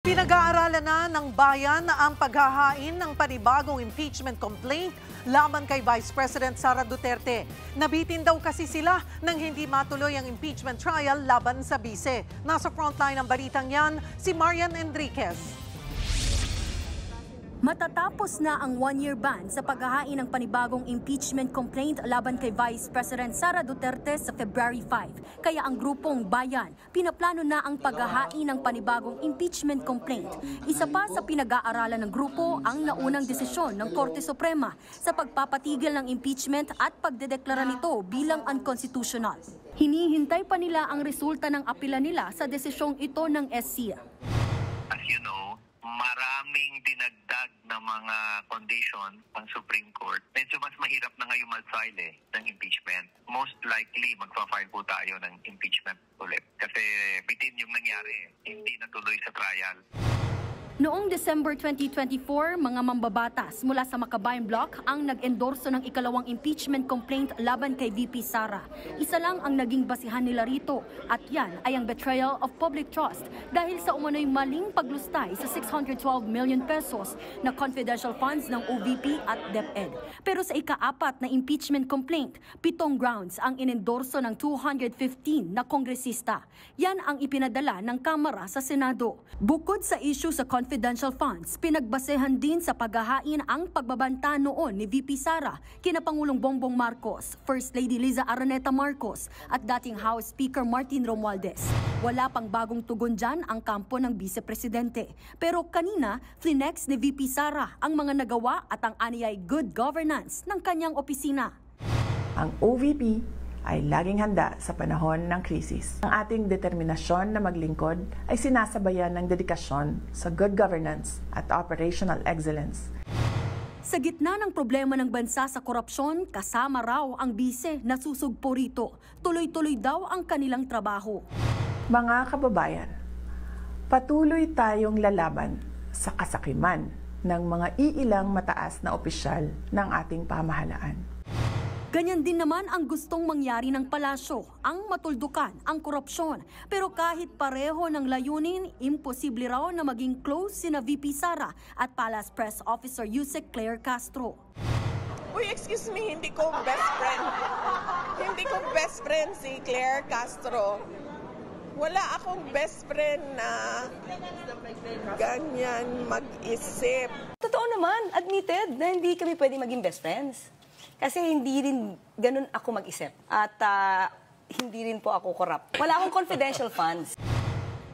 Pinag-aaralan na ng bayan ang paghahain ng panibagong impeachment complaint laban kay Vice President Sara Duterte. Nabitin daw kasi sila nang hindi matuloy ang impeachment trial laban sa bise. Nasa frontline ng balitang yan, si Marian Enriquez. Matatapos na ang one-year ban sa paghahain ng panibagong impeachment complaint laban kay Vice President Sara Duterte sa February 5. Kaya ang grupong Bayan, pinaplano na ang paghahain ng panibagong impeachment complaint. Isa pa sa pinag-aaralan ng grupo ang naunang desisyon ng Korte Suprema sa pagpapatigil ng impeachment at pagdedeklara nito bilang unconstitutional. Hinihintay pa nila ang resulta ng apela nila sa desisyong ito ng SC. As you know, maraming dinagdag na mga condition ang Supreme Court. Medyo mas mahirap na ngayon mag-file ng impeachment. Most likely, magpa-file po tayo ng impeachment ulit. Kasi bitin yung nangyari, hindi natuloy sa trial. Noong December 2024, mga mambabatas mula sa Makabayan Bloc ang nag-endorso ng ikalawang impeachment complaint laban kay VP Sara. Isa lang ang naging basihan nila rito at yan ay ang betrayal of public trust dahil sa umano'y maling paglustay sa 612 million pesos na confidential funds ng OVP at DepEd. Pero sa ika-4 na impeachment complaint, 7 grounds ang inendorso ng 215 na kongresista. Yan ang ipinadala ng Kamara sa Senado. Bukod sa issue sa confidential funds, pinagbasehan din sa paghahain ang pagbabanta noon ni VP Sara kina Pangulong Bongbong Marcos, First Lady Liza Araneta Marcos at dating House Speaker Martin Romualdez. Wala pang bagong tugon dyan ang kampo ng Vice Presidente. Pero kanina, flinex ni VP Sara ang mga nagawa at ang aniyay good governance ng kanyang opisina. Ang OVP ay laging handa sa panahon ng krisis. Ang ating determinasyon na maglingkod ay sinasabayan ng dedikasyon sa good governance at operational excellence. Sa gitna ng problema ng bansa sa korupsyon, kasama raw ang bise na susugpo rito. Tuloy-tuloy daw ang kanilang trabaho. Mga kababayan, patuloy tayong lalaban sa kasakiman ng mga iilang mataas na opisyal ng ating pamahalaan. Ganyan din naman ang gustong mangyari ng palasyo, ang matuldukan ang korupsyon. Pero kahit pareho ng layunin, imposible raw na maging close sina VP Sara at Palace Press Officer Yusek Claire Castro. Uy, excuse me, hindi ko best friend. Hindi ko best friend si Claire Castro. Wala akong best friend na ganyan mag-isip. Totoo naman, admitted na hindi kami pwede maging best friends. Kasi hindi rin ganun ako mag-isip at hindi rin po ako corrupt. Wala akong confidential funds.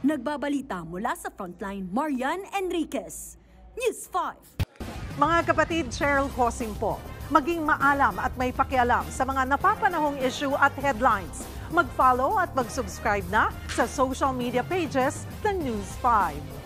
Nagbabalita mula sa Frontline, Marian Enriquez, News 5. Mga kapatid, Cheryl Cosing po. Maging maalam at may pakialam sa mga napapanahong issue at headlines. Mag-follow at mag-subscribe na sa social media pages ng News 5.